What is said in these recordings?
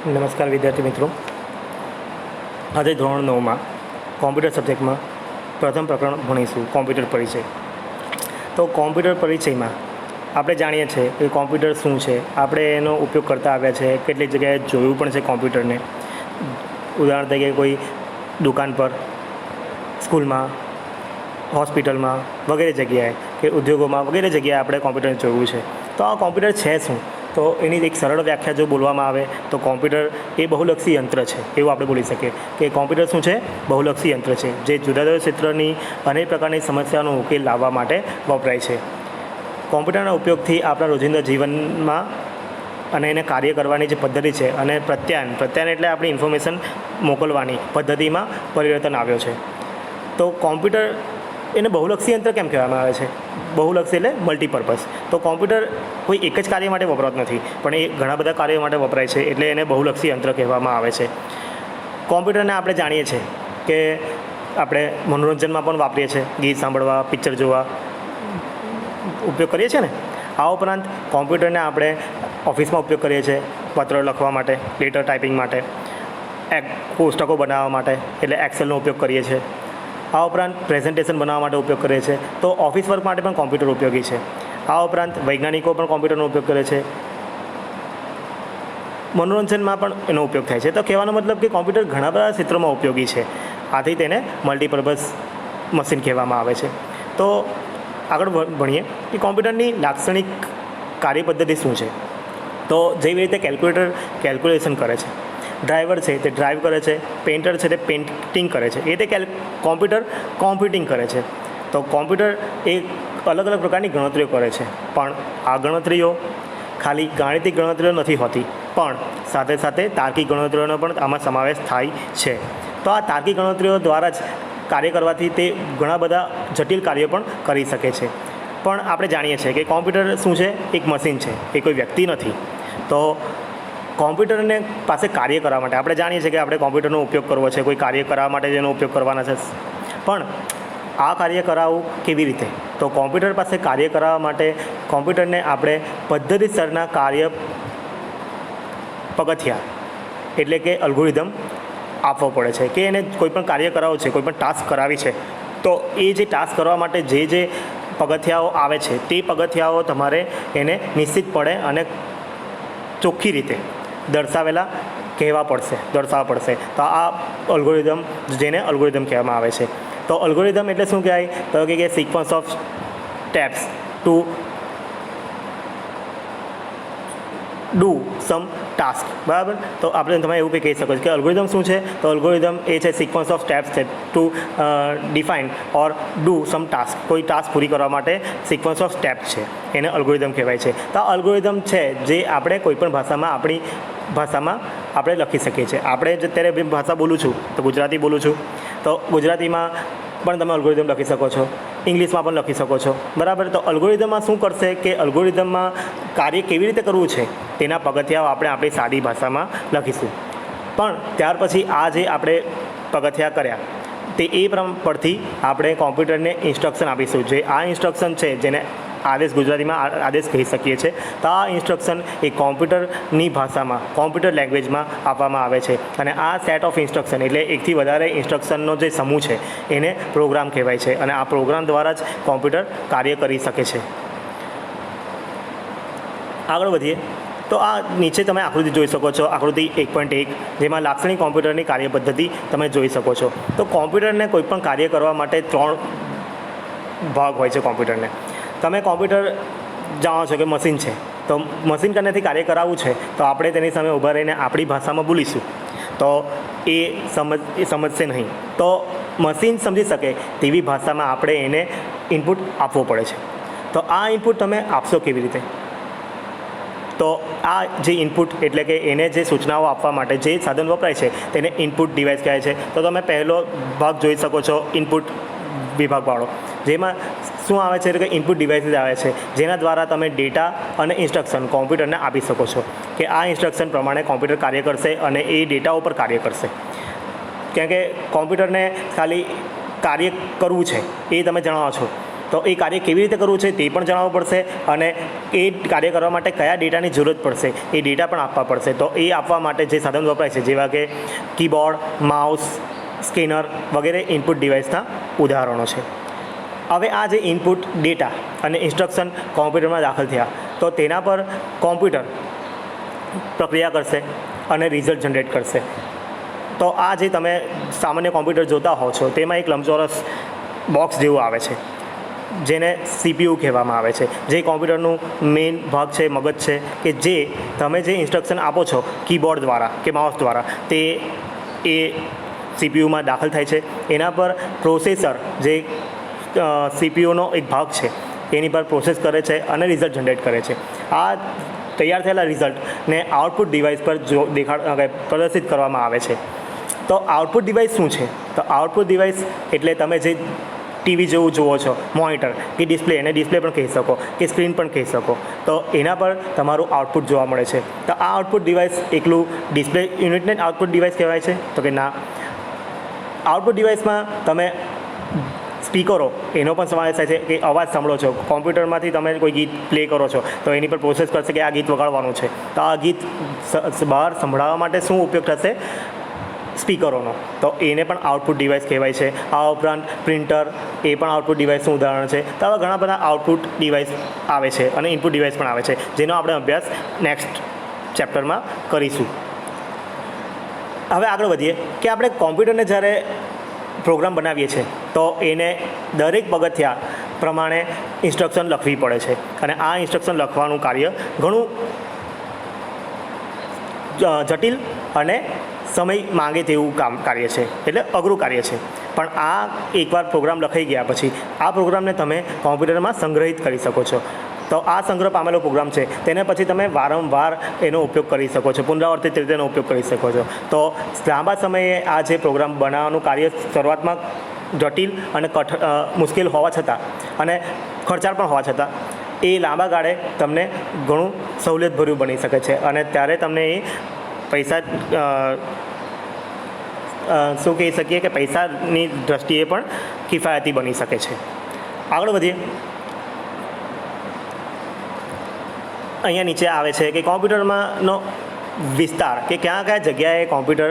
નમસ્કાર વિદ્યાર્થી મિત્રો. આજે ધોરણ 9માં કોમ્પ્યુટર સબ્જેક્ટમાં પ્રથમ પ્રકરણ ભણીશું, કોમ્પ્યુટર પરિચય. તો કોમ્પ્યુટર પરિચયમાં આપણે જાણીએ છીએ કે કોમ્પ્યુટર શું છે, આપણે એનો ઉપયોગ કરતા આવ્યા છે, કેટલીક જગ્યાએ જોયું પણ છે કોમ્પ્યુટરને. ઉદાહરણ તરીકે કોઈ દુકાન પર, સ્કૂલમાં, હોસ્પિટલમાં વગેરે જગ્યાએ કે ઉદ્યોગોમાં વગેરે જગ્યાએ આપણે કોમ્પ્યુટર જોયું છે. તો આ કોમ્પ્યુટર છે શું? તો એની એક સરળ વ્યાખ્યા જો બોલવામાં આવે તો કોમ્પ્યુટર એ બહુલક્ષી યંત્ર છે એવું આપણે બોલી શકીએ કે કોમ્પ્યુટર શું છે? બહુલક્ષી યંત્ર છે જે જુદા જુદા ક્ષેત્રની અનેક પ્રકારની સમસ્યાનો ઉકેલ લાવવા માટે વપરાય છે. કોમ્પ્યુટરના ઉપયોગથી આપણા રોજિંદા જીવનમાં અને એને કાર્ય કરવાની જે પદ્ધતિ છે અને પ્રત્યાયન એટલે આપણી ઇન્ફોર્મેશન મોકલવાની પદ્ધતિમાં પરિવર્તન આવ્યો છે. તો કોમ્પ્યુટર એને બહુલક્ષી યંત્ર કેમ કહેવામાં આવે છે? બહુલક્ષી એટલે મલ્ટીપર્પઝ. તો કોમ્પ્યુટર કોઈ એક જ કાર્ય માટે વપરાતું નથી, પણ એ ઘણા બધા કાર્યો માટે વપરાય છે, એટલે એને બહુલક્ષી યંત્ર કહેવામાં આવે છે. કોમ્પ્યુટરને આપણે જાણીએ છીએ કે આપણે મનોરંજનમાં પણ વાપરીએ છીએ, ગીત સાંભળવા, પિક્ચર જોવા ઉપયોગ કરીએ છીએ ને. આ ઉપરાંત કોમ્પ્યુટરને આપણે ઓફિસમાં ઉપયોગ કરીએ છીએ, પત્ર લખવા માટે, લેટર ટાઈપિંગ માટે, પુસ્તકો બનાવવા માટે એટલે એક્સેલનો ઉપયોગ કરીએ છીએ. આ ઉપરાંત પ્રેઝન્ટેશન બનાવવા માટે ઉપયોગ કરીએ છીએ. તો ઓફિસ વર્ક માટે પણ કોમ્પ્યુટર ઉપયોગી છે. આ ઉપરાંત વૈજ્ઞાનિકો પણ કોમ્પ્યુટરનો ઉપયોગ કરે છે. મનોરંજનમાં પણ એનો ઉપયોગ થાય છે. તો કહેવાનો મતલબ કે કોમ્પ્યુટર ઘણા બધા ક્ષેત્રોમાં ઉપયોગી છે. આથી તેને મલ્ટીપર્પઝ મશીન કહેવામાં આવે છે. તો આગળ ભણીએ કે કોમ્પ્યુટરની લાક્ષણિક કાર્યપદ્ધતિ શું છે. તો જેવી રીતે કેલ્ક્યુલેશન કરે છે, ડ્રાઈવર છે તે ડ્રાઈવ કરે છે, પેઇન્ટર છે તે પેઇન્ટિંગ કરે છે, એ રીતે કોમ્પ્યુટર કોમ્પ્યુટિંગ કરે છે. તો કોમ્પ્યુટર એ અલગ અલગ પ્રકારની ગણતરીઓ કરે છે, પણ આ ગણતરીઓ ખાલી ગાણિતિક ગણતરીઓ નથી હોતી, પણ સાથે સાથે તાર્કિક ગણતરીઓનો પણ આમાં સમાવેશ થાય છે. તો આ તાર્કિક ગણતરીઓ દ્વારા જ કાર્ય કરવાથી તે ઘણા બધા જટિલ કાર્યો પણ કરી શકે છે. પણ આપણે જાણીએ છીએ કે કોમ્પ્યુટર શું છે? એક મશીન છે, એ કોઈ વ્યક્તિ નથી. તો કોમ્પ્યુટરને પાસે કાર્ય કરવા માટે આપણે જાણીએ છીએ કે આપણે કોમ્પ્યુટરનો ઉપયોગ કરવો છે, કોઈ કાર્ય કરવા માટે જ એનો ઉપયોગ કરવાના છે. પણ આ કાર્ય કરાવવું કેવી રીતે? તો કોમ્પ્યુટર પાસે કાર્ય કરાવવા માટે કોમ્પ્યુટરને આપણે પદ્ધતિસરના કાર્ય પગથિયા એટલે કે અલ્ગોરિધમ આપવો પડે છે કે એને કોઈપણ કાર્ય કરાવવું છે, કોઈપણ ટાસ્ક કરાવી છે, તો એ જે ટાસ્ક કરવા માટે જે પગથિયાઓ આવે છે તે પગથિયાઓ તમારે એને નિશ્ચિતપણે અને ચોખ્ખી રીતે દર્શાવવા પડશે. તો આ અલ્ગોરિધમ, જેને અલ્ગોરિધમ કહેવામાં આવે છે. તો અલ્ગોરિધમ એટલે શું કહેવાય? તો કે sequence of steps to do some task. બરાબર? તો આપણે તમે એવું કંઈ કહી શકો છો કે અલ્ગોરિધમ શું છે? તો અલ્ગોરિધમ એ છે સિક્વન્સ ઓફ સ્ટેપ્સ છે to define or do some task. કોઈ ટાસ્ક પૂરી કરવા માટે સિક્વન્સ ઓફ સ્ટેપ્સ છે, એને અલ્ગોરિધમ કહેવાય છે. તો આ અલ્ગોરિધમ છે જે આપણે કોઈપણ ભાષામાં, આપણી ભાષામાં આપણે લખી શકીએ છીએ. આપણે જ અત્યારે ભાષા બોલું છું તો ગુજરાતી બોલું છું, તો ગુજરાતીમાં પણ તમે અલ્ગોરિધમ લખી શકો છો, ઇંગ્લિશમાં પણ લખી શકો છો. બરાબર? તો અલ્ગોરિધમમાં શું કરશે કે અલ્ગોરિધમમાં કાર્ય કેવી રીતે કરવું છે તેના પગથિયાઓ આપણે આપણી સાદી ભાષામાં લખીશું. પણ ત્યાર પછી આ જે આપણે પગથિયા કર્યા તે એ પરથી આપણે કોમ્પ્યુટરને ઇન્સ્ટ્રક્શન આપીશું. જે આ ઇન્સ્ટ્રક્શન છે જેને આદેશ, ગુજરાતીમાં આદેશ કહી શકીએ છીએ. તો આ ઇન્સ્ટ્રક્શન એ કોમ્પ્યુટરની ભાષામાં, કોમ્પ્યુટર લેંગ્વેજમાં આપવામાં આવે છે. અને આ સેટ ઓફ ઇન્સ્ટ્રક્શન એટલે એકથી વધારે ઇન્સ્ટ્રક્શનનો જે સમૂહ છે એને પ્રોગ્રામ કહેવાય છે. અને આ પ્રોગ્રામ દ્વારા જ કોમ્પ્યુટર કાર્ય કરી શકે છે. આગળ વધીએ તો આ નીચે તમે આકૃતિ જોઈ શકો છો, આકૃતિ 1.1, જેમાં લાક્ષણિક કોમ્પ્યુટરની કાર્યપદ્ધતિ તમે જોઈ શકો છો. તો કોમ્પ્યુટરને કોઈપણ કાર્ય કરવા માટે 3 ભાગ હોય છે કોમ્પ્યુટરને. તમે કોમ્પ્યુટર જાણો છો કે મશીન છે, તો મશીન કનેથી કાર્ય કરાવવું છે તો આપણે તેની સામે ઊભા રહીને આપણી ભાષામાં બોલીશું તો એ સમજશે નહીં. તો મશીન સમજી શકે તેવી ભાષામાં આપણે એને ઇનપુટ આપવો પડે છે. તો આ ઇનપુટ તમે આપશો કેવી રીતે? તો આ જે ઇનપુટ એટલે કે એને જે સૂચનાઓ આપવા માટે જે સાધન વપરાય છે તેને ઇનપુટ ડિવાઇસ કહે છે. તો તમે પહેલો ભાગ જોઈ શકો છો, ઇનપુટ વિભાગવાળો, જેમાં શું આવે છે કે ઇનપુટ ડિવાઇસીસ આવે છે, જેના દ્વારા તમે ડેટા અને ઇન્સ્ટ્રક્શન કોમ્પ્યુટરને આપી શકો છો કે આ ઇન્સ્ટ્રક્શન પ્રમાણે કોમ્પ્યુટર કાર્ય કરશે અને એ ડેટા ઉપર કાર્ય કરશે. કેમ કે કોમ્પ્યુટરને ખાલી કાર્ય કરવું છે એ તમે જણાવો છો, તો એ કાર્ય કેવી રીતે કરવું છે તે પણ જણાવવું પડશે, અને એ કાર્ય કરવા માટે કયા ડેટાની જરૂરત પડશે એ ડેટા પણ આપવા પડશે. તો એ આપવા માટે જે સાધન વપરાય છે જેવા કે કીબોર્ડ, માઉસ, સ્કેનર વગેરે ઇનપુટ ડિવાઇસના ઉદાહરણો છે. હવે આ જે ઇનપુટ ડેટા અને ઇન્સ્ટ્રક્શન કોમ્પ્યુટરમાં દાખલ થયા તો તેના પર કોમ્પ્યુટર પ્રક્રિયા કરશે અને રિઝલ્ટ જનરેટ કરશે. તો આ જે તમે સામાન્ય કોમ્પ્યુટર જોતા હો છો તેમાં એક લંબચોરસ બોક્સ જેવું આવે છે જેને CPU કહેવામાં આવે છે, જે કોમ્પ્યુટરનું મેઇન ભાગ છે, મગજ છે, કે જે તમે જે ઇન્સ્ટ્રક્શન આપો છો કીબોર્ડ દ્વારા કે માઉસ દ્વારા તે એ CPUમાં દાખલ થાય છે. એના પર પ્રોસેસર જે CPUનો એક ભાગ છે એની પર પ્રોસેસ કરે છે અને રિઝલ્ટ જનરેટ કરે છે. આ તૈયાર થયેલા રિઝલ્ટને આઉટપુટ ડિવાઇસ પર પ્રદર્શિત કરવામાં આવે છે. તો આઉટપુટ ડિવાઇસ શું છે? તો આઉટપુટ ડિવાઇસ એટલે તમે જે ટીવી જેવું જુઓ છો, મોનિટર કે ડિસ્પ્લે, એને ડિસ્પ્લે પણ કહી શકો કે સ્ક્રીન પણ કહી શકો, તો એના પર તમારું આઉટપુટ જોવા મળે છે. તો આ આઉટપુટ ડિવાઇસ એકલું ડિસ્પ્લે યુનિટને જ આઉટપુટ ડિવાઇસ કહેવાય છે? તો કે ના. આઉટપુટ ડિવાઇસમાં તમે સ્પીકરો એનો પણ સમાવેશ થાય છે કે અવાજ સાંભળો છો, કોમ્પ્યુટરમાંથી તમે કોઈ ગીત પ્લે કરો છો તો એની પર પ્રોસેસ કરશે કે આ ગીત વગાડવાનું છે, તો આ ગીત બહાર સંભળાવવા માટે શું ઉપયોગ થશે? સ્પીકરોનો. તો એને પણ આઉટપુટ ડિવાઇસ કહેવાય છે. આ ઉપરાંત પ્રિન્ટર એ પણ આઉટપુટ ડિવાઇસનું ઉદાહરણ છે. તો આવા ઘણા બધા આઉટપુટ ડિવાઇસ આવે છે અને ઇનપુટ ડિવાઇસ પણ આવે છે, જેનો આપણે અભ્યાસ નેક્સ્ટ ચેપ્ટરમાં કરીશું. હવે આગળ વધીએ કે આપણે કોમ્પ્યુટરને જ્યારે પ્રોગ્રામ બનાવીએ છીએ તો એને દરેક પગથિયા પ્રમાણે ઇન્સ્ટ્રક્શન લખવી પડે છે, અને આ ઇન્સ્ટ્રક્શન લખવાનું કાર્ય ઘણું જટિલ અને સમય માંગે તેવું કાર્ય છે, એટલે અઘરું કાર્ય છે. પણ આ એકવાર પ્રોગ્રામ લખાઈ ગયા પછી આ પ્રોગ્રામને તમે કોમ્પ્યુટરમાં સંગ્રહિત કરી શકો છો. તો આ સંગ્રહ પામેલો પ્રોગ્રામ છે તેને પછી તમે વારંવાર એનો ઉપયોગ કરી શકો છો, પુનરાવર્તિત રીતે એનો ઉપયોગ કરી શકો છો. તો લાંબા સમયે આ જે પ્રોગ્રામ બનાવવાનું કાર્ય શરૂઆતમાં જટિલ અને મુશ્કેલ હોવા છતાં અને ખર્ચાળ પણ હોવા છતાં એ લાંબા ગાળે તમને ઘણું સહુલિયતભર્યું બની શકે છે, અને ત્યારે તમને એ પૈસા શું કહી શકીએ કે પૈસાની દૃષ્ટિએ પણ કિફાયતી બની શકે છે. આગળ વધીએ. અહીંયા નીચે આવે છે કે કોમ્પ્યુટરમાંનો વિસ્તાર કે ક્યાં કયા જગ્યાએ કોમ્પ્યુટર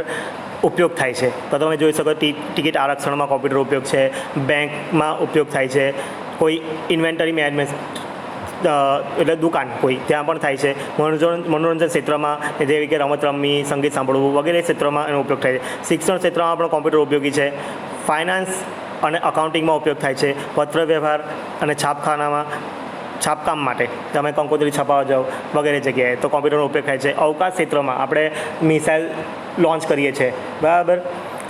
ઉપયોગ થાય છે. તો તમે જોઈ શકો ટિકિટ આરક્ષણમાં કોમ્પ્યુટર ઉપયોગ છે, બેંકમાં ઉપયોગ થાય છે, કોઈ ઇન્વેન્ટરી મેનેજમેન્ટ એટલે દુકાન કોઈ ત્યાં પણ થાય છે, મનોરંજન ક્ષેત્રમાં જેવી કે રમત રમવી, સંગીત સાંભળવું વગેરે ક્ષેત્રોમાં એનો ઉપયોગ થાય છે. શિક્ષણ ક્ષેત્રમાં પણ કોમ્પ્યુટર ઉપયોગી છે. ફાઇનાન્સ અને અકાઉન્ટિંગમાં ઉપયોગ થાય છે. પત્ર વ્યવહાર અને છાપકામ માટે તમે કંકોત્રી છપાવવા જાઓ વગેરે જગ્યાએ તો કોમ્પ્યુટરનો ઉપયોગ થાય છે. અવકાશ ક્ષેત્રમાં આપણે મિસાઇલ લોન્ચ કરીએ છીએ, બરાબર,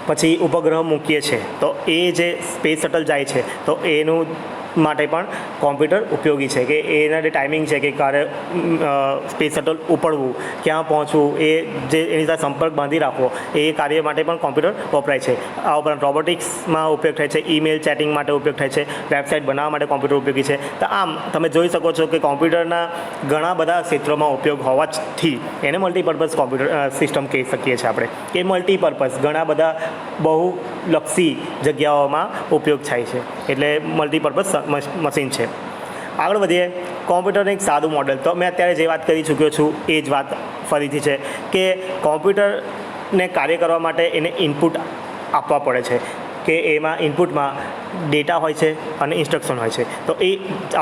પછી ઉપગ્રહ મૂકીએ છીએ તો એ જે સ્પેસ શટલ જાય છે તો એનું માટે પણ કોમ્પ્યુટર ઉપયોગી છે, કે એના જે ટાઈમિંગ છે કે ક્યારે સ્પેસ શટલ ઉપડવું, ક્યાં પહોંચવું, એ જે એની સાથે સંપર્ક બાંધી રાખવો એ કાર્ય માટે પણ કોમ્પ્યુટર વપરાય છે. આ ઉપરાંત રોબોટિક્સમાં ઉપયોગ થાય છે, ઈમેલ ચેટિંગ માટે ઉપયોગ થાય છે, વેબસાઇટ બનાવવા માટે કોમ્પ્યુટર ઉપયોગી છે. તો આમ તમે જોઈ શકો છો કે કોમ્પ્યુટરના ઘણા બધા ક્ષેત્રોમાં ઉપયોગ હોવાથી એને મલ્ટીપર્પઝ કોમ્પ્યુટર સિસ્ટમ કહી શકીએ છીએ આપણે, કે મલ્ટીપર્પઝ ઘણા બધા બહુલક્ષી જગ્યાઓમાં ઉપયોગ થાય છે, એટલે મલ્ટીપર્પઝ મશીન છે. આગળ વધીએ. કોમ્પ્યુટરનું એક સાદું મોડેલ, તો મેં અત્યારે જે વાત કરી ચૂક્યો છું એ જ વાત ફરીથી છે કે કોમ્પ્યુટરને કાર્ય કરવા માટે એને ઇનપુટ આપવા પડે છે, કે એમાં ઇનપુટમાં ડેટા હોય છે અને ઇન્સ્ટ્રક્શન હોય છે. તો એ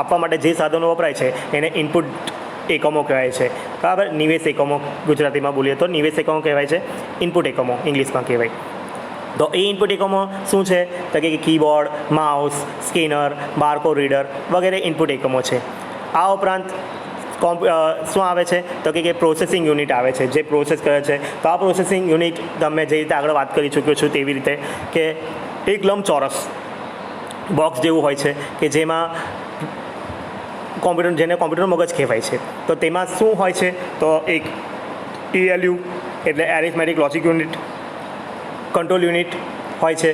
આપવા માટે જે સાધનો વપરાય છે એને ઇનપુટ એકમો કહેવાય છે, બરાબર. નિવેશ એકમો ગુજરાતીમાં બોલીએ તો નિવેશ એકમો કહેવાય છે, ઇનપુટ એકમો ઇંગ્લિશમાં કહેવાય. તો એ ઇનપુટ એકમો શું છે? તો કે keyboard, mouse, scanner, barcode reader વગેરે ઇનપુટ એકમો છે. આ ઉપરાંત શું આવે છે? તો કે પ્રોસેસિંગ યુનિટ આવે છે, જે પ્રોસેસ કરે છે. તો આ પ્રોસેસિંગ યુનિટ તમે જે રીતે આગળ વાત કરી ચૂક્યો છું તેવી રીતે કે એક લંબચોરસ બોક્સ જેવું હોય છે કે જેમાં જેને કોમ્પ્યુટરનું મગજ કહેવાય છે. તો તેમાં શું હોય છે? તો એક ALU એટલે arithmetic logic unit, control unit હોય છે,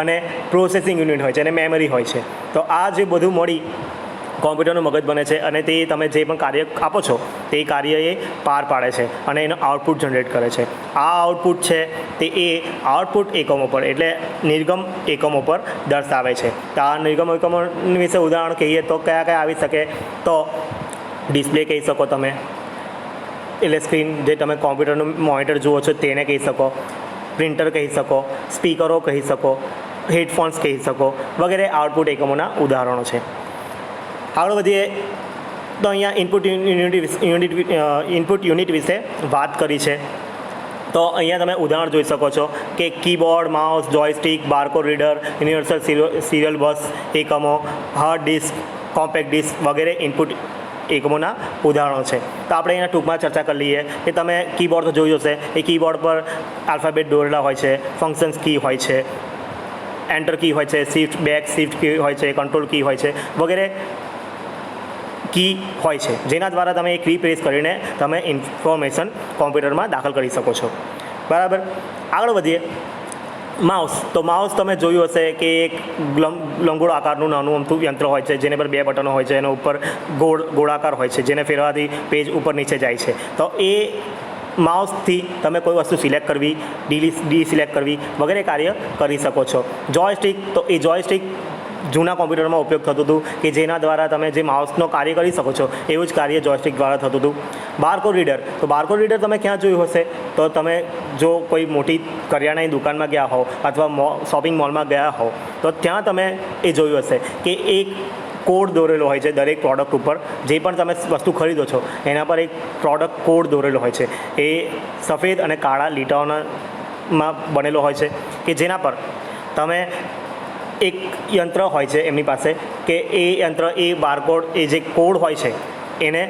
અને પ્રોસેસિંગ યુનિટ હોય છે, અને મેમરી હોય છે. તો આ જે બધું મળી કોમ્પ્યુટરનું મગજ બને છે, અને તે તમે જે પણ કાર્ય આપો છો તે કાર્ય એ પાર પાડે છે અને એનો આઉટપુટ જનરેટ કરે છે. આ આઉટપુટ છે તે એ આઉટપુટ એકમો પર એટલે નિર્ગમ એકમો પર દર્શાવે છે. તો આ નિર્ગમ એકમો વિશે ઉદાહરણ કહીએ તો કયા કયા આવી શકે, તો ડિસ્પ્લે કહી શકો તમે, એટલે સ્ક્રીન જે તમે કોમ્પ્યુટરનું મોનિટર જુઓ છો તેને કહી શકો, પ્રિન્ટર કહી શકો, સ્પીકરો કહી શકો, હેડફોન્સ કહી શકો વગેરે આઉટપુટ એકમોના ઉદાહરણો છે. આગળ વધીએ તો અહીંયા ઇનપુટ યુનિટ વિશે વાત કરી છે. તો અહીંયા તમે ઉદાહરણ જોઈ શકો છો કે keyboard, mouse, joystick, barcode reader, universal serial bus એકમો, હાર્ડ ડિસ્ક, કોમ્પેક્ટ ડિસ્ક વગેરે ઇનપુટ એકમોના ઉદાહરણો છે. તો આપણે એના ટૂંકમાં ચર્ચા કરી લઈએ કે તમે કીબોર્ડ તો જોયું હશે, એ કીબોર્ડ પર આલ્ફાબેટ દોરેલા હોય છે, ફંક્શન્સ કી હોય છે, એન્ટર કી હોય છે, શિફ્ટ બેક શિફ્ટ કી હોય છે, કંટ્રોલ કી હોય છે વગેરે કી હોય છે, જેના દ્વારા તમે એ કી પ્રેસ કરીને તમે ઇન્ફોર્મેશન કોમ્પ્યુટરમાં દાખલ કરી શકો છો. બરાબર. આગળ વધીએ. માઉસ. તો માઉસ તમે જોયું હશે કે એક લંગોળ આકારનું નાનું અમથું યંત્ર હોય છે, જેને પર 2 બટનો હોય છે, એના ઉપર ગોળાકાર હોય છે, જેને ફેરવાથી પેજ ઉપર નીચે જાય છે. તો એ માઉસથી તમે કોઈ વસ્તુ સિલેક્ટ કરવી, ડિસિલેક્ટ કરવી વગેરે કાર્ય કરી શકો છો. જોયસ્ટિક. તો એ જોયસ્ટિક જૂના કોમ્પ્યુટરમાં ઉપયોગ થતું હતું કે જેના દ્વારા તમે જે માઉસનો કાર્ય કરી શકો છો એવું જ કાર્ય જોયસ્ટિક દ્વારા થતું હતું. Barcode reader. તો બારકોડ રીડર તમે ક્યાં જોયું હશે, તો તમે જો કોઈ મોટી કરિયાણાની દુકાનમાં ગયા હો અથવા શોપિંગ મોલમાં ગયા હો તો ત્યાં તમે એ જોયું હશે કે એક કોડ દોરેલો હોય છે દરેક પ્રોડક્ટ ઉપર. જે પણ તમે વસ્તુ ખરીદો છો એના પર એક પ્રોડક્ટ કોડ દોરેલો હોય છે. એ સફેદ અને કાળા લીટાઓમાં બનેલો હોય છે કે જેના પર તમે એક યંત્ર હોય છે એમની પાસે કે એ યંત્ર એ બારકોડ એ જે કોડ હોય છે એને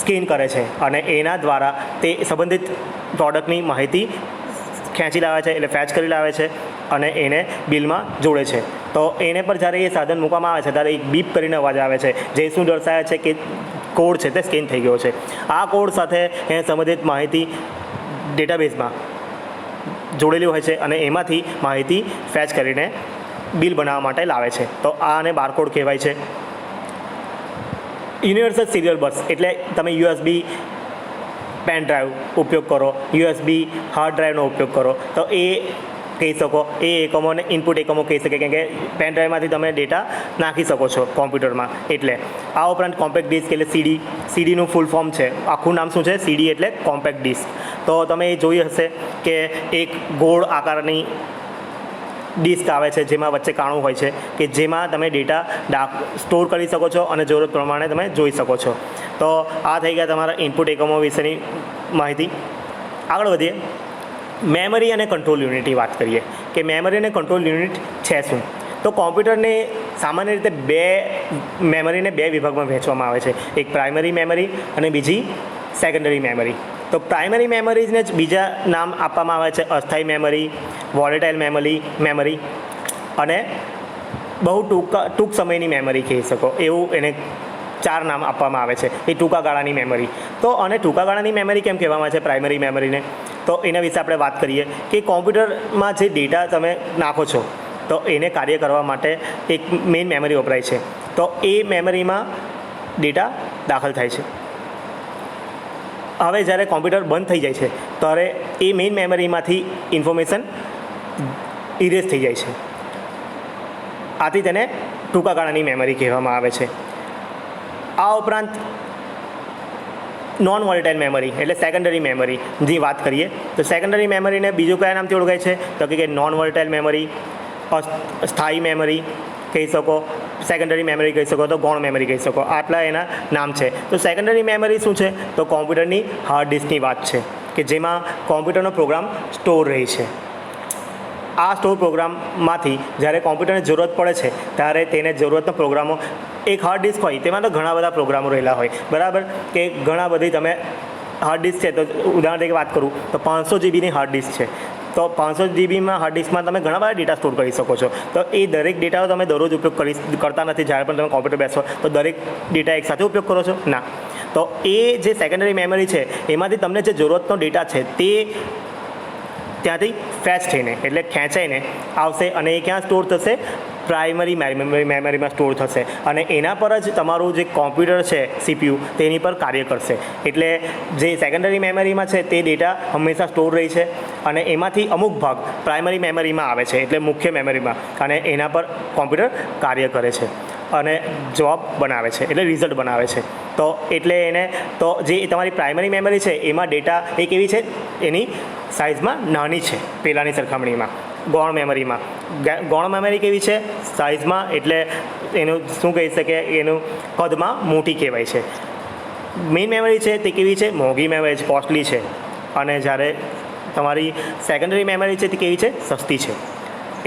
સ્કેન કરે છે અને એના દ્વારા તે સંબંધિત પ્રોડક્ટની માહિતી ખેંચી લાવે છે, એટલે ફેચ કરી લાવે છે અને એને બિલમાં જોડે છે. તો એને પર જ્યારે એ સાધન મૂકવામાં આવે છે ત્યારે એક બીપ કરીને અવાજ આવે છે, જે શું દર્શાવે છે કે કોડ છે તે સ્કેન થઈ ગયો છે. આ કોડ સાથે એને સંબંધિત માહિતી ડેટાબેઝમાં જોડેલી હોય છે અને એમાંથી માહિતી ફેચ કરીને બિલ બનાવવા માટે લાવે છે. તો આને બારકોડ કહેવાય છે. યુનિવર્સલ સિરિયલ બસ એટલે તમે યુએસબી પેન ડ્રાઈવ ઉપયોગ કરો, યુએસબી હાર્ડ ડ્રાઈવનો ઉપયોગ કરો તો એ કહી શકો. એ એકમોને ઇનપુટ એકમો કહી શકે, કેમ કે પેન ડ્રાઈવમાંથી તમે ડેટા નાખી શકો છો કોમ્પ્યુટરમાં. એટલે આ ઉપરાંત કોમ્પેક્ટ ડિસ્ક એટલે સીડીનું ફૂલ ફોર્મ છે, આખું નામ શું છે, સીડી એટલે કોમ્પેક્ટ ડિસ્ક. તો તમે એ જોઈ હશે કે એક ગોળ આકારની ડિસ્ક આવે છે જેમાં વચ્ચે કાણું હોય છે કે જેમાં તમે ડેટા સ્ટોર કરી શકો છો અને જરૂરત પ્રમાણે તમે જોઈ શકો છો. તો આ થઈ ગયા તમારા ઇનપુટ એકમો વિશેની માહિતી. આગળ વધીએ. મેમરી અને કંટ્રોલ યુનિટની વાત કરીએ કે મેમરી અને કંટ્રોલ યુનિટ છે શું. તો કોમ્પ્યુટરને સામાન્ય રીતે મેમરીને 2 વિભાગમાં વહેંચવામાં આવે છે. એક પ્રાઇમરી મેમરી અને બીજી સેકન્ડરી મેમરી. તો પ્રાઇમરી મેમરીઝને જ બીજા નામ આપવામાં આવે છે અસ્થાયી મેમરી, વોલેટાઇલ મેમરી અને બહુ ટૂંક સમયની મેમરી કહી શકો, એવું એને 4 નામ આપવામાં આવે છે. એ ટૂંકા ગાળાની મેમરી. તો અને ટૂંકા ગાળાની મેમરી કેમ કહેવામાં આવે છે પ્રાઇમરી મેમરીને, તો એના વિશે આપણે વાત કરીએ કે કોમ્પ્યુટરમાં જે ડેટા તમે નાખો છો તો એને કાર્ય કરવા માટે એક મેઇન મેમરી વપરાય છે. તો એ મેમરીમાં ડેટા દાખલ થાય છે. હવે જ્યારે કોમ્પ્યુટર બંધ થઈ જાય છે ત્યારે એ મેઇન મેમરીમાંથી ઇન્ફોર્મેશન ઇરેઝ થઈ જાય છે. આથી તેને ટૂંકા ગાળાની મેમરી કહેવામાં આવે છે. આ ઉપરાંત નોન વોલેટાઇલ મેમરી એટલે સેકન્ડરી મેમરીની વાત કરીએ તો સેકન્ડરી મેમરીને બીજું કયા નામથી ઓળખાય છે, તો કે નોન વોલેટાઇલ મેમરી, સ્થાયી મેમરી કહી શકો, સેકન્ડરી મેમરી કહી શકો, તો ગૌણ મેમરી કહી શકો. આટલા એના નામ છે. તો સેકન્ડરી મેમરી શું છે, તો કોમ્પ્યુટરની હાર્ડ ડિસ્કની વાત છે કે જેમાં કોમ્પ્યુટરનો પ્રોગ્રામ સ્ટોર રહે છે. આ સ્ટોર પ્રોગ્રામમાંથી જ્યારે કોમ્પ્યુટરને જરૂરત પડે છે ત્યારે તેને જરૂરતના પ્રોગ્રામો, એક હાર્ડ ડિસ્ક હોય તેમાં તો ઘણા બધા પ્રોગ્રામો રહેલા હોય, બરાબર, કે ઘણા બધી તમે હાર્ડ ડિસ્ક છે તો ઉદાહરણ તરીકે વાત કરું તો 500 જીબીની હાર્ડ ડિસ્ક છે. તો 500 જીબીમાં હાર્ડ ડિસ્કમાં તમે ઘણા બધા ડેટા સ્ટોર કરી શકો છો. તો એ દરેક ડેટાનો તમે દરરોજ ઉપયોગ કરતા નથી. જ્યારે પણ તમે કોમ્પ્યુટર બેસો તો દરેક ડેટા એકસાથે ઉપયોગ કરો છો ના. તો એ જે સેકન્ડરી મેમરી છે એમાંથી તમને જે જરૂરતનો ડેટા છે તે ત્યાંથી ફેચ થઈને એટલે ખેંચાઈને આવશે અને એ ક્યાં સ્ટોર થશે, પ્રાઇમરી મેમરીમાં સ્ટોર થશે અને એના પર જ તમારું જે કોમ્પ્યુટર છે CPU તેની પર કાર્ય કરશે. એટલે જે સેકન્ડરી મેમરીમાં છે તે ડેટા હંમેશા સ્ટોર રહે છે અને એમાંથી અમુક ભાગ પ્રાઇમરી મેમરીમાં આવે છે એટલે મુખ્ય મેમરીમાં, અને એના પર કોમ્પ્યુટર કાર્ય કરે છે અને જવાબ બનાવે છે એટલે રિઝલ્ટ બનાવે છે. તો એટલે એને તો જે તમારી પ્રાઇમરી મેમરી છે એમાં ડેટા એ કેવી છે, એની સાઇઝમાં નાની છે પહેલાંની સરખામણીમાં. ગૌણ મેમરી કેવી છે સાઇઝમાં, એટલે એનું શું કહી શકે, એનું કદમાં મોટી કહેવાય છે. મેઇન મેમરી છે તે કેવી છે, મોંઘી મેમરી છે, કોસ્ટલી છે. અને જ્યારે તમારી સેકન્ડરી મેમરી છે તે કેવી છે, સસ્તી છે,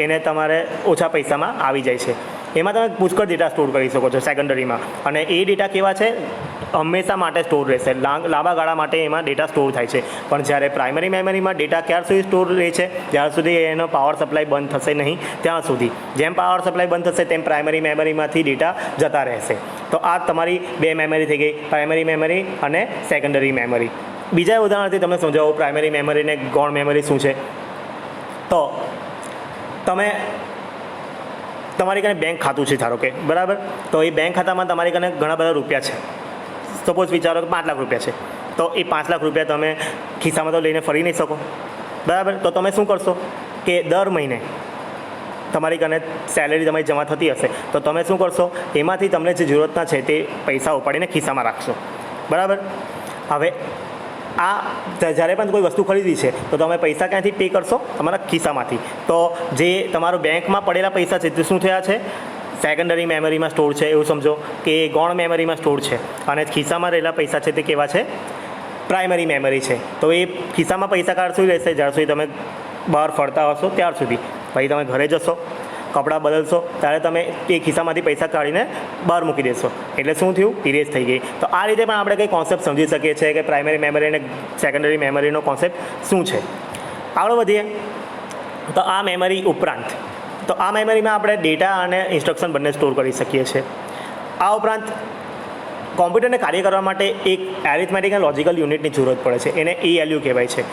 એને તમારે ઓછા પૈસામાં આવી જાય છે. એમાં તમે પુષ્કળ ડેટા સ્ટોર કરી શકો છો સેકન્ડરીમાં, અને એ ડેટા કેવા છે, હંમેશા માટે સ્ટોર રહેશે, લાંબા ગાળા માટે એમાં ડેટા સ્ટોર થાય છે. પણ જ્યારે પ્રાઇમરી મેમરીમાં ડેટા ક્યાર સુધી સ્ટોર રહે છે, જ્યાર સુધી એનો પાવર સપ્લાય બંધ થશે નહીં ત્યાં સુધી. જેમ પાવર સપ્લાય બંધ થશે તેમ પ્રાઇમરી મેમરીમાંથી ડેટા જતા રહેશે. તો આ તમારી બે મેમરી થઈ ગઈ, પ્રાઇમરી મેમરી અને સેકન્ડરી મેમરી. બીજા ઉદાહરણથી તમે સમજાવો પ્રાઇમરી મેમરી અને ગૌણ મેમરી શું છે. તો તમારી કને બેંક ખાતું છે ધારો કે, બરાબર. તો એ બેંક ખાતામાં તમારી કને ઘણા બધા રૂપિયા છે. સપોઝ વિચારો કે 5 લાખ રૂપિયા છે. તો એ 5 લાખ રૂપિયા તમે ખિસ્સામાં તો લઈને ફરી નહીં શકો, બરાબર. તો તમે શું કરશો કે દર મહિને તમારી કને સેલેરી તમારી જમા થતી હશે તો તમે શું કરશો, એમાંથી તમને જે જરૂરતના છે તે પૈસા ઉપાડીને ખિસ્સામાં રાખશો, બરાબર. હવે આ જ્યારે પણ કોઈ વસ્તુ ખરીદી છે તો તમે પૈસા ક્યાંથી પે કરશો, તમારા ખિસ્સામાંથી. તો જે તમારું બેંકમાં પડેલા પૈસા છે તે શું થયા છે, સેકન્ડરી મેમરીમાં સ્ટોર છે એવું સમજો, કે ગૌણ મેમરીમાં સ્ટોર છે. અને ખિસ્સામાં રહેલા પૈસા છે તે કેવા છે, પ્રાઇમરી મેમરી છે. તો એ ખિસ્સામાં પૈસા ક્યાં સુધી રહેશે, જ્યાર સુધી તમે બહાર ફરતા હશો ત્યાર સુધી. પછી તમે ઘરે જશો, કપડાં બદલશો ત્યારે તમે એ ખિસ્સામાંથી પૈસા કાઢીને બહાર મૂકી દેશો, એટલે શું થયું, ઇરેઝ થઈ ગઈ. તો આ રીતે પણ આપણે કંઈ કોન્સેપ્ટ સમજી શકીએ છીએ કે પ્રાઇમરી મેમરી અને સેકન્ડરી મેમરીનો કોન્સેપ્ટ શું છે. આગળ વધીએ તો આ મેમરી ઉપરાંત, તો આ મેમરીમાં આપણે ડેટા અને ઇન્સ્ટ્રક્શન બંને સ્ટોર કરી શકીએ છીએ. આ ઉપરાંત કોમ્પ્યુટરને કાર્ય કરવા માટે એક એરિથમેટિક અને લોજિકલ યુનિટની જરૂરત પડે છે, એને ALU કહેવાય છે.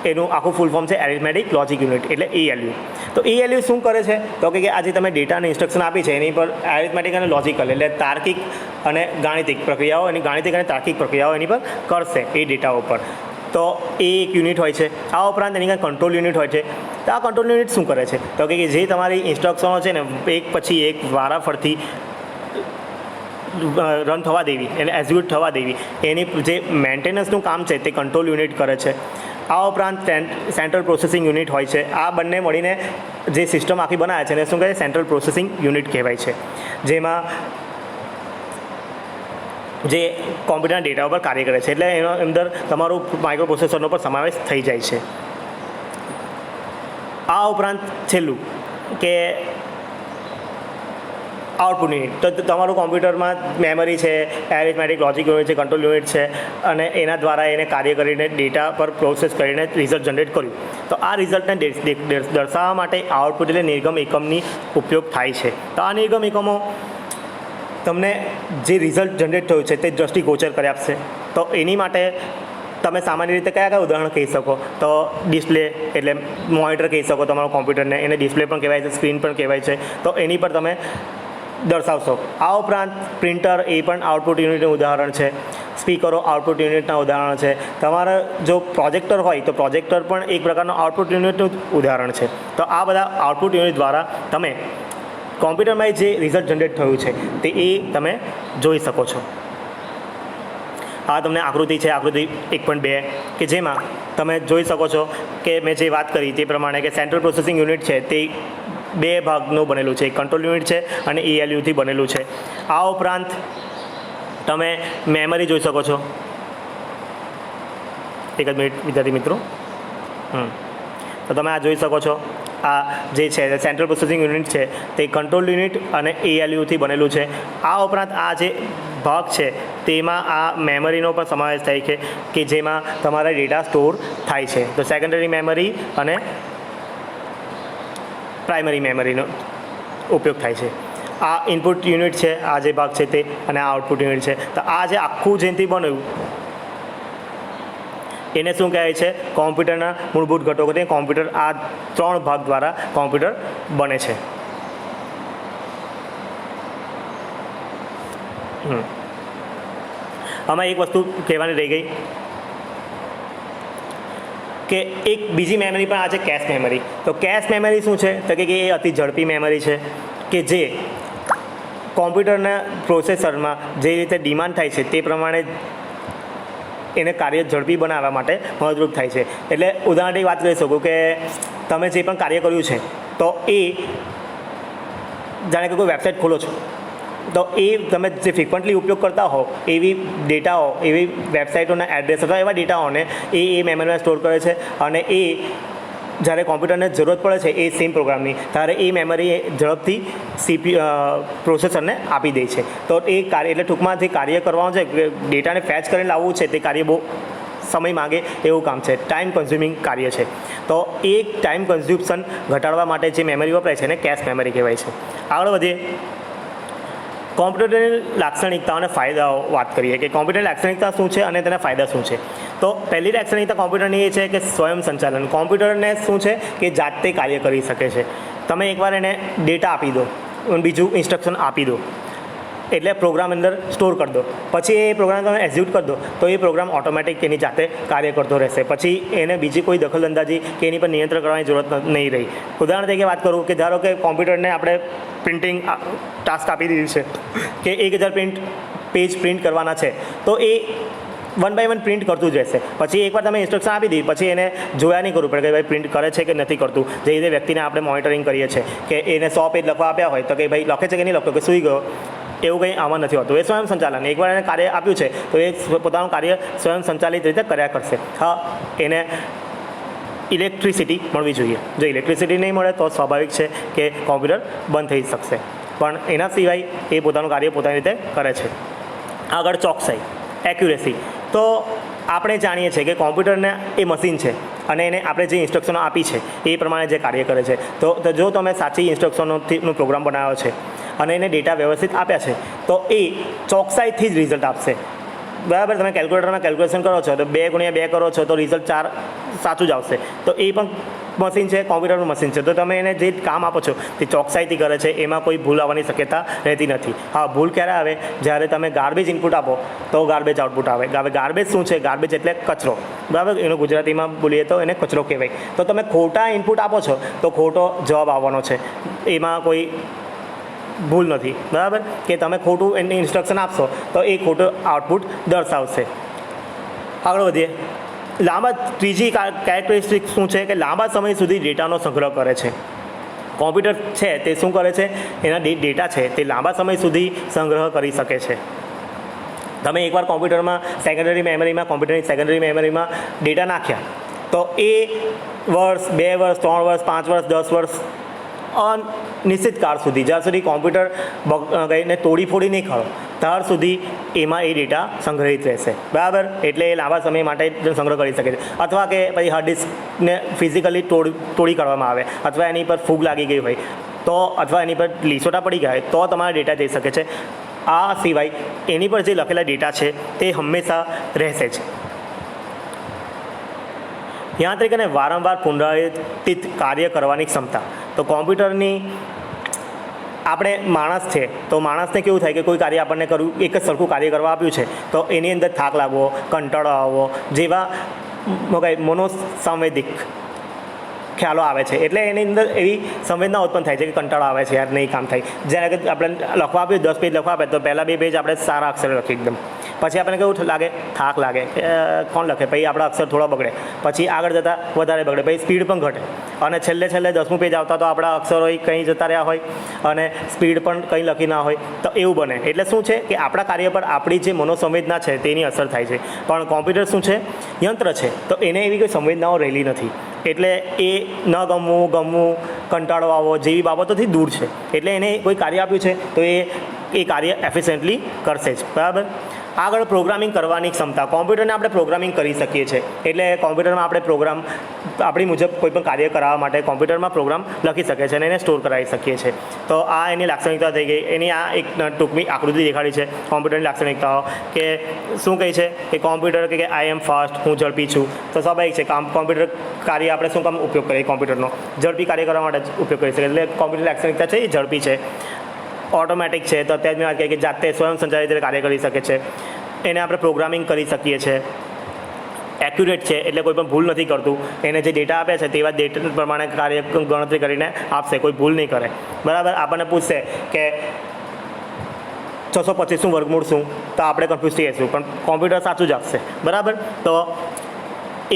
એનું આખું ફૂલ ફોર્મ છે એરિથમેટિક લોજિક યુનિટ, એટલે ALU. તો ALU શું કરે છે, તો કે આજે તમે ડેટા અને ઇન્સ્ટ્રક્શન આપી છે એની પર એરિથમેટિક અને લોજિકલ એટલે તાર્કિક અને ગાણિતિક પ્રક્રિયાઓ, એની ગાણિતિક અને તાર્કિક પ્રક્રિયાઓ એની પર કરશે એ ડેટા ઉપર. તો એ એક યુનિટ હોય છે. આ ઉપરાંત એની કંટ્રોલ યુનિટ હોય છે. તો આ કંટ્રોલ યુનિટ શું કરે છે, તો કે જે તમારી ઇન્સ્ટ્રક્શનો છે ને એક પછી એક વારાફરતી રન થવા દેવી, એને એક્ઝિક્યુટ થવા દેવી, એની જે મેન્ટેનન્સનું કામ છે તે કંટ્રોલ યુનિટ કરે છે. આ ઉપરાંત સેન્ટ્રલ પ્રોસેસિંગ યુનિટ હોય છે. આ બંને મળીને જે સિસ્ટમ આખી બનાવે છે એને શું કહે, સેન્ટ્રલ પ્રોસેસિંગ યુનિટ કહેવાય છે, જેમાં જે કોમ્પ્યુટરના ડેટા ઉપર કાર્ય કરે છે. એટલે એનો અંદર તમારું માઇક્રો પ્રોસેસરનો પણ સમાવેશ થઈ જાય છે. આ ઉપરાંત છેલ્લું કે આઉટપુટ યુનિટ. તો તમારું કોમ્પ્યુટરમાં મેમરી છે, એરિથમેટિક લોજિક યુનિટ છે, કંટ્રોલ યુનિટ છે, અને એના દ્વારા એને કાર્ય કરીને ડેટા પર પ્રોસેસ કરીને રિઝલ્ટ જનરેટ કર્યું. તો આ રિઝલ્ટને દર્શાવવા માટે આઉટપુટ એટલે નિર્ગમ એકમની ઉપયોગ થાય છે. તો આ નિર્ગમ એકમો તમને જે રિઝલ્ટ જનરેટ થયું છે તે દ્રષ્ટિગોચર કરી આપશે. તો એની માટે તમે સામાન્ય રીતે કયા ઉદાહરણ કહી શકો, તો ડિસ્પ્લે એટલે મોનિટર કહી શકો તમારા કોમ્પ્યુટરને, એને ડિસ્પ્લે પણ કહેવાય છે, સ્ક્રીન પણ કહેવાય છે. તો એની પર તમે દર્શાવશો. આ ઉપરાંત પ્રિન્ટર એ પણ આઉટપુટ યુનિટનું ઉદાહરણ છે. સ્પીકરો આઉટપુટ યુનિટના ઉદાહરણ છે. તમારે જો પ્રોજેક્ટર હોય તો પ્રોજેક્ટર પણ એક પ્રકારનું આઉટપુટ યુનિટનું ઉદાહરણ છે. તો આ બધા આઉટપુટ યુનિટ દ્વારા તમે કોમ્પ્યુટરમાં જે રિઝલ્ટ જનરેટ થયું છે તે એ તમે જોઈ શકો છો. આ તમને આકૃતિ છે, આકૃતિ 1.2, કે જેમાં તમે જોઈ શકો છો કે મેં જે વાત કરી તે પ્રમાણે કે સેન્ટ્રલ પ્રોસેસિંગ યુનિટ છે તે 2 ભાગનું બનેલું છે, એક કંટ્રોલ યુનિટ છે અને ALUથી બનેલું છે. આ ઉપરાંત તમે મેમરી જોઈ શકો છો. એક જ મિનિટ વિદ્યાર્થી મિત્રો. તો તમે આ જોઈ શકો છો, આ જે છે સેન્ટ્રલ પ્રોસેસિંગ યુનિટ છે તે કંટ્રોલ યુનિટ અને ALUથી બનેલું છે. આ ઉપરાંત આ જે ભાગ છે તેમાં આ મેમરીનો પણ સમાવેશ થાય છે કે જેમાં તમારા ડેટા સ્ટોર થાય છે. તો સેકન્ડરી મેમરી અને પ્રાઇમરી મેમરીનો ઉપયોગ થાય છે. આ ઇનપુટ યુનિટ છે, આ જે ભાગ છે તે, અને આ આઉટપુટ યુનિટ છે. તો આ જે આખું જેથી બન્યું એને શું કહેવાય છે, કોમ્પ્યુટરના મૂળભૂત ઘટકો. તે કોમ્પ્યુટર આ 3 ભાગ દ્વારા કોમ્પ્યુટર બને છે. આમાં એક વસ્તુ કહેવાની રહી ગઈ કે એક બીજી મેમરી પણ આ છે કેશ મેમરી. તો કેશ મેમરી શું છે તો કે એ અતિ ઝડપી મેમરી છે કે જે કોમ્પ્યુટરના પ્રોસેસરમાં જે રીતે ડિમાન્ડ થાય છે તે પ્રમાણે એને કાર્ય ઝડપી બનાવવા માટે મદદરૂપ થાય છે. એટલે ઉદાહરણની વાત કરી શકું કે તમે જે પણ કાર્ય કર્યું છે તો એ જાણે કે કોઈ વેબસાઇટ ખોલો છો તો એ તમે જે ફ્રિકવન્ટલી ઉપયોગ કરતા હો એવી ડેટાઓ, એવી વેબસાઇટોના એડ્રેસ અથવા એવા ડેટાઓને એ મેમરીમાં સ્ટોર કરે છે અને એ જ્યારે કોમ્પ્યુટરને જરૂરત પડે છે એ સેમ પ્રોગ્રામની ત્યારે એ મેમરી ઝડપથી પ્રોસેસરને આપી દે છે. તો એ કાર્ય એટલે ટૂંકમાં જે કાર્ય કરવાનું છે, ડેટાને ફેચ કરીને લાવવું છે, તે કાર્ય બહુ સમય માગે એવું કામ છે, ટાઈમ કન્ઝ્યુમિંગ કાર્ય છે. તો એ ટાઈમ કન્ઝ્યુમ્પશન ઘટાડવા માટે જે મેમરી વપરાય છે એને કેશ મેમરી કહેવાય છે. આગળ વધીએ, કોમ્પ્યુટરની લાક્ષણિકતાઓ અને ફાયદાઓ વાત કરીએ કે કોમ્પ્યુટરની લાક્ષણિકતા શું છે અને તેના ફાયદા શું છે. તો પહેલી લાક્ષણિકતા કોમ્પ્યુટરની એ છે કે સ્વયં સંચાલન. કોમ્પ્યુટરને શું છે કે જાતે કાર્ય કરી શકે છે. તમે એકવાર એને ડેટા આપી દો, બીજું ઇન્સ્ટ્રક્શન આપી દો, એટલે પ્રોગ્રામ અંદર સ્ટોર કરી દો, પછી એ પ્રોગ્રામ તમે એક્ઝિક્યુટ કરી દો તો એ પ્રોગ્રામ ઓટોમેટિક એની જાતે કાર્ય કરતો રહેશે. પછી એને બીજી કોઈ દખલઅંદાજી કે એની પર નિયંત્રણ કરવાની જરૂરત નહીં રહી. ઉદાહરણ તરીકે વાત કરું કે ધારો કે કોમ્પ્યુટરને આપણે પ્રિન્ટિંગ ટાસ્ક આપી દીધું છે કે 1000 પેજ પ્રિન્ટ કરવાના છે, તો એ 1 બાય 1 પ્રિન્ટ કરતું જ રહેશે. પછી એકવાર તમે ઇન્સ્ટ્રક્શન આપી દીધી પછી એને જોયા નહીં કરવું પડે કે ભાઈ પ્રિન્ટ કરે છે કે નથી કરતું. જે રીતે વ્યક્તિને આપણે મોનિટરિંગ કરીએ છીએ કે એને 100 પેજ લખવા આપ્યા હોય તો કે ભાઈ લખે છે કે નહીં લખતો, કે સૂઈ ગયો, એવું કંઈ આમાં નથી હોતું. એ સ્વયં સંચાલન. એકવાર એને કાર્ય આપ્યું છે તો એ પોતાનું કાર્ય સ્વયં સંચાલિત રીતે કર્યા કરશે. હા, એને ઇલેક્ટ્રિસિટી મળવી જોઈએ. જો ઇલેક્ટ્રિસિટી નહીં મળે તો સ્વાભાવિક છે કે કોમ્પ્યુટર બંધ થઈ શકશે, પણ એના સિવાય એ પોતાનું કાર્ય પોતાની રીતે કરે છે. આગળ ચોકસાઈ, એક્યુરેસી. તો આપણે જાણીએ છીએ કે કોમ્પ્યુટરને એ મશીન છે અને એને આપણે જે ઇન્સ્ટ્રક્શનો આપી છે એ પ્રમાણે જે કાર્ય કરે છે. તો જો તમે સાચી ઇન્સ્ટ્રક્શનોનો પ્રોગ્રામ બનાવ્યો છે અને એને ડેટા વ્યવસ્થિત આપ્યા છે તો એ ચોકસાઈથી જ રિઝલ્ટ આપશે. બરાબર, તમે કેલ્ક્યુલેટરમાં કેલ્ક્યુલેશન કરો છો તો 2 × 2 કરો છો તો રિઝલ્ટ 4 સાચું જ આવશે. તો એ પણ મશીન છે, કોમ્પ્યુટરનું મશીન છે. તો તમે એને જે કામ આપો છો તે ચોકસાઈથી કરે છે, એમાં કોઈ ભૂલ આવવાની શક્યતા રહેતી નથી. હા, ભૂલ ક્યારે આવે? જ્યારે તમે ગાર્બેજ ઇનપુટ આપો તો ગાર્બેજ આઉટપુટ આવે. ગાર્બેજ શું છે? ગાર્બેજ એટલે કચરો. બરાબર, એનું ગુજરાતીમાં બોલીએ તો એને કચરો કહેવાય. તો તમે ખોટા ઇનપુટ આપો છો તો ખોટો જવાબ આવવાનો છે, એમાં કોઈ ભૂલ નથી. બરાબર, કે તમે ખોટું એને ઇન્સ્ટ્રક્શન આપશો તો એ ખોટું આઉટપુટ દર્શાવશે. આગળ વધીએ, ત્રીજી કેરેક્ટરિસ્ટિક શું છે કે લાંબા સમય સુધી ડેટાનો સંગ્રહ કરે છે. કોમ્પ્યુટર છે તે શું કરે છે? એના ડેટા છે તે લાંબા સમય સુધી સંગ્રહ કરી શકે છે. તમે એકવાર કોમ્પ્યુટરમાં કોમ્પ્યુટરની સેકન્ડરી મેમરીમાં ડેટા નાખ્યા તો એ વર્ષ, 2 વર્ષ, 3 વર્ષ, 5 વર્ષ, 10 વર્ષ અનિશ્ચિત કાળ સુધી, જ્યાં સુધી કોમ્પ્યુટર કહીને તોડી ફોડી નહીં ખરો ત્યાર સુધી એમાં એ ડેટા સંગ્રહિત રહેશે. બરાબર, એટલે એ લાંબા સમય માટે સંગ્રહ કરી શકે છે. અથવા કે પછી હાર્ડ ડિસ્કને ફિઝિકલી તોડી કાઢવામાં આવે અથવા એની પર ફૂગ લાગી ગઈ હોય તો, અથવા એની પર લીસોટા પડી ગયા હોય તો તમારા ડેટા જઈ શકે છે. આ સિવાય એની પર જે લખેલા ડેટા છે તે હંમેશા રહેશે જ. યાંત્રિક અને વારંવાર પુનરાવર્તિત કાર્ય કરવાની ક્ષમતા. તો કોમ્પ્યુટરની આપણે માણસ છે તો માણસને કેવું થાય કે કોઈ કાર્ય આપણને કરવું, એક જ સરખું કાર્ય કરવા આપ્યું છે તો એની અંદર થાક લાગવો, કંટાળો આવવો જેવા મનોસાંવેદિક ખ્યાલો આવે છે. એટલે એની અંદર એવી સંવેદના ઉત્પન્ન થાય છે કે કંટાળો આવે છે, યાર નહીં કામ થાય. જ્યારે કે આપણે લખવા આપ્યું 10 પેજ લખવા આપે તો પહેલાં 2 પેજ આપણે સારા અક્ષર લખી એકદમ, પછી આપણને કેવું લાગે? થાક લાગે, કોણ લખે? પછી આપણા અક્ષર થોડા બગડે, પછી આગળ જતાં વધારે બગડે, પછી સ્પીડ પણ ઘટે અને છેલ્લે 10મું પેજ આવતા તો આપણા અક્ષરો કંઈ જતા રહ્યા હોય અને સ્પીડ પણ કંઈ લખી ના હોય તો એવું બને. એટલે શું છે કે આપણા કાર્ય પર આપણી જે મનોસંવેદના છે તેની અસર થાય છે. પણ કોમ્પ્યુટર શું છે? યંત્ર છે, તો એને એવી કોઈ સંવેદનાઓ રહેલી નથી. એટલે એ ન ગમવું, કંટાળો આવવો જેવી બાબતોથી દૂર છે. એટલે એને કોઈ કાર્ય આપ્યું છે તો એ કાર્ય એફિશિયન્ટલી કરશે જ. બરાબર. આગળ પ્રોગ્રામિંગ કરવાની ક્ષમતા. કોમ્પ્યુટરને આપણે પ્રોગ્રામિંગ કરી શકીએ છીએ. એટલે કોમ્પ્યુટરમાં આપણે પ્રોગ્રામ આપણી મુજબ કોઈ પણ કાર્ય કરાવવા માટે કોમ્પ્યુટરમાં પ્રોગ્રામ લખી શકીએ છીએ અને એને સ્ટોર કરાવી શકીએ છીએ. તો આ એની લાક્ષણિકતા થઈ ગઈ. એની આ એક ટૂંકમી આકૃતિ દેખાડી છે કોમ્પ્યુટરની લાક્ષણિકતાઓ, કે શું કહે છે કે કોમ્પ્યુટર કે આઈ એમ ફાસ્ટ, હું ઝડપી છું. તો સ્વાભાવિક છે, કોમ્પ્યુટર કાર્ય આપણે શું કામ ઉપયોગ કરીએ? કોમ્પ્યુટરનો ઝડપી કાર્ય કરવા માટે ઉપયોગ કરી શકીએ. એટલે કોમ્પ્યુટર લાક્ષણિકતા છે એ ઝડપી છે. ઓટોમેટિક છે, તો અત્યારે મેં વાત કરી કે જાતે સ્વયં સંચાલિત રીતે કાર્ય કરી શકે છે. એને આપણે પ્રોગ્રામિંગ કરી શકીએ છીએ. એક્યુરેટ છે એટલે કોઈ પણ ભૂલ નથી કરતું. એને જે ડેટા આપે છે તેવા ડેટા પ્રમાણે કાર્ય ગણતરી કરીને આપશે, કોઈ ભૂલ નહીં કરે. બરાબર. આપણને પૂછશે કે 625નું વર્ગમૂળ શું, તો આપણે કન્ફ્યુઝ થઈ જઈશું, પણ કોમ્પ્યુટર સાચું જ આપશે. બરાબર. તો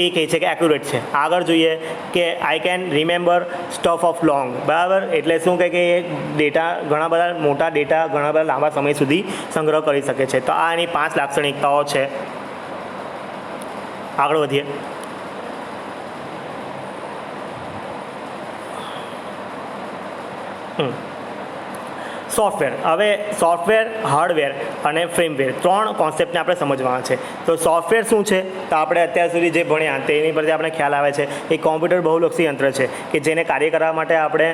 એ કહે છે કે એક્યુરેટ છે. આગળ જોઈએ કે I can remember stuff of long. બરાબર. એટલે શું કહે કે એ ડેટા ઘણા બધા મોટા ડેટા ઘણા બધા લાંબા સમય સુધી સંગ્રહ કરી શકે છે. તો આ એની 5 લાક્ષણિકતાઓ છે. આગળ વધીએ. સોફ્ટવેર. હવે સોફ્ટવેર, હાર્ડવેર અને ફ્રેમવેર 3 કોન્સેપ્ટને આપણે સમજવાના છે. તો સોફ્ટવેર શું છે, તો આપણે અત્યાર સુધી જે ભણ્યા તેની પરથી આપણે ખ્યાલ આવે છે એ કોમ્પ્યુટર બહુલક્ષી યંત્ર છે કે જેને કાર્ય કરવા માટે આપણે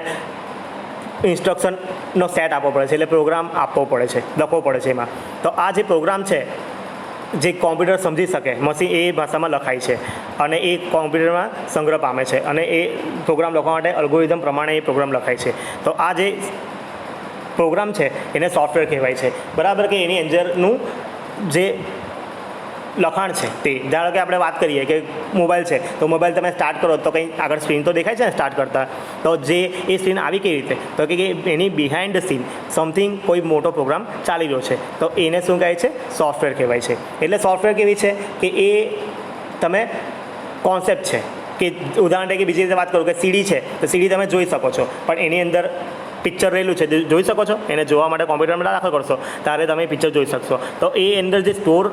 ઇન્સ્ટ્રક્શનનો સેટ આપવો પડે છે, એટલે પ્રોગ્રામ આપવો પડે છે, લખવો પડે છે એમાં. તો આ જે પ્રોગ્રામ છે જે કોમ્પ્યુટર સમજી શકે, મશીન એ ભાષામાં લખાય છે અને એ કોમ્પ્યુટરમાં સંગ્રહ પામે છે અને એ પ્રોગ્રામ લખવા માટે અલ્ગોરિધમ પ્રમાણે એ પ્રોગ્રામ લખાય છે. તો આ જે પ્રોગ્રામ છે એને સોફ્ટવેર કહેવાય છે. બરાબર. કે એની અંદરનું જે લખાણ છે તે, ધારો કે આપણે વાત કરીએ કે મોબાઈલ છે, તો મોબાઈલ તમે સ્ટાર્ટ કરો તો કંઈ આગળ સ્ક્રીન તો દેખાય છે ને સ્ટાર્ટ કરતાં, તો જે એ સ્ક્રીન આવી કેવી રીતે, તો કે એની બિહાઇન્ડ ધ સીન સમથિંગ કોઈ મોટો પ્રોગ્રામ ચાલી રહ્યો છે, તો એને શું કહે છે, સોફ્ટવેર કહેવાય છે. એટલે સોફ્ટવેર કેવી છે કે એ તમે કોન્સેપ્ટ છે કે ઉદાહરણ તરીકે બીજી રીતે વાત કરું કે સીડી છે, તો સીડી તમે જોઈ શકો છો, પણ એની અંદર પિક્ચર રહેલું છે, જોઈ શકો છો. એને જોવા માટે કોમ્પ્યુટરમાં દાખલ કરશો ત્યારે તમે પિક્ચર જોઈ શકશો. તો એ અંદર જે સ્ટોર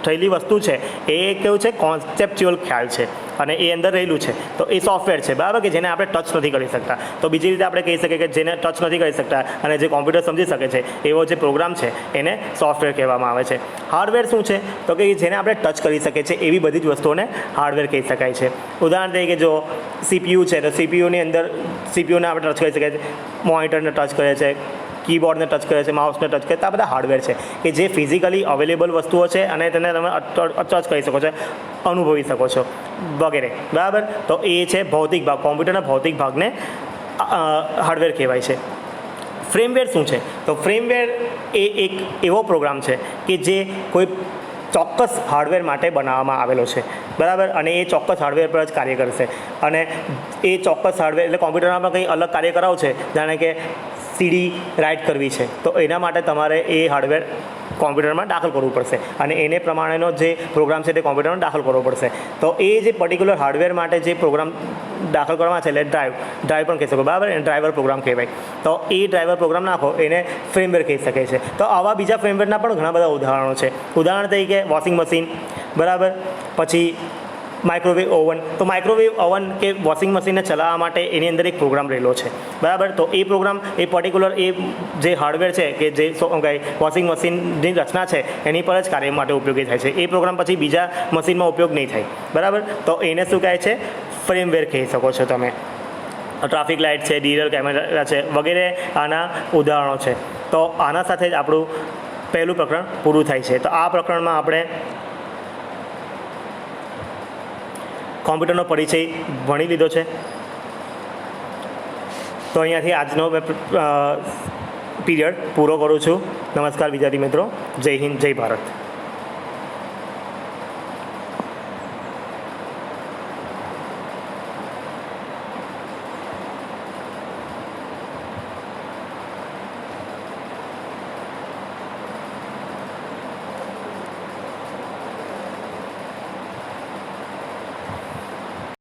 થયેલી વસ્તુ છે એ કેવું છે, કોન્સેપ્ચ્યુઅલ ખ્યાલ છે અને એ અંદર રહેલું છે. તો એ સોફ્ટવેર છે. બરાબર. કે જેને આપણે ટચ નથી કરી શકતા. તો બીજી રીતે આપણે કહી શકીએ કે જેને ટચ નથી કરી શકતા અને જે કોમ્પ્યુટર સમજી શકે છે એવો જે પ્રોગ્રામ છે એને સોફ્ટવેર કહેવામાં આવે છે. હાર્ડવેર શું છે, તો કે જેને આપણે ટચ કરી શકીએ છીએ એવી બધી જ વસ્તુઓને હાર્ડવેર કહી શકાય છે. ઉદાહરણ તરીકે જો CPU છે, તો CPUની અંદર CPUને આપણે ટચ કરી શકીએ છીએ, મોનિટરને ટચ કરે છે, કીબોર્ડને ટચ કરે છે, માઉસને ટચ કરે છે. આ બધા હાર્ડવેર છે કે જે ફિઝિકલી અવેલેબલ વસ્તુઓ છે અને તેને તમે ટચ કરી શકો છો, અનુભવી શકો છો વગેરે. બરાબર. તો એ છે ભૌતિક ભાગ. કોમ્પ્યુટરના ભૌતિક ભાગને હાર્ડવેર કહેવાય છે. ફ્રેમવેર શું છે, તો ફ્રેમવેર એ એક એવો પ્રોગ્રામ છે કે જે કોઈ ચોક્કસ હાર્ડવેર માટે બનાવવામાં આવેલો છે. બરાબર. અને એ ચોક્કસ હાર્ડવેર પર જ કાર્ય કરશે અને એ ચોક્કસ હાર્ડવેર એટલે કોમ્પ્યુટરમાં કંઈ અલગ કાર્ય કરાવો છે, જાણે કે સીડી રાઇટ કરવી છે, તો એના માટે તમારે એ હાર્ડવેર કોમ્પ્યુટરમાં દાખલ કરવું પડશે અને એને પ્રમાણેનો જે પ્રોગ્રામ છે તે કોમ્પ્યુટરમાં દાખલ કરવો પડશે. તો એ જે પર્ટિક્યુલર હાર્ડવેર માટે જે પ્રોગ્રામ દાખલ કરવામાં છે એટલે ડ્રાઈવ પણ કહી શકો. બરાબર. એને ડ્રાઈવર પ્રોગ્રામ કહેવાય. તો એ ડ્રાઈવર પ્રોગ્રામ નાખો એને ફ્રેમવેર કહી શકે છે. તો આવા બીજા ફ્રેમવેરના પણ ઘણા બધા ઉદાહરણો છે. ઉદાહરણ તરીકે વોશિંગ મશીન. બરાબર. પછી માઇક્રોવેવ ઓવન. તો માઇક્રોવેવ ઓવન કે વોશિંગ મશીનને ચલાવવા માટે એની અંદર એક પ્રોગ્રામ રહેલો છે. બરાબર. તો એ પ્રોગ્રામ એ પર્ટિક્યુલર એ જે હાર્ડવેર છે કે જે વોશિંગ મશીનની રચના છે એની પર જ કાર્ય માટે ઉપયોગી થાય છે. એ પ્રોગ્રામ પછી બીજા મશીનમાં ઉપયોગ નહીં થાય. બરાબર. તો એને શું કહે છે, ફ્રેમવેર કહી શકો છો તમે. ટ્રાફિક લાઇટ છે, ડિજિટલ કેમેરા છે વગેરે આના ઉદાહરણો છે. તો આના સાથે જ આપણું પહેલું પ્રકરણ પૂરું થાય છે. તો આ પ્રકરણમાં આપણે કોમ્પ્યુટરનો પરિચય ભણી લીધો છે. તો અહીંયાથી આજનો પીરિયડ પૂરો કરું છું. નમસ્કાર વિદ્યાર્થી મિત્રો. જય હિન્દ, જય ભારત.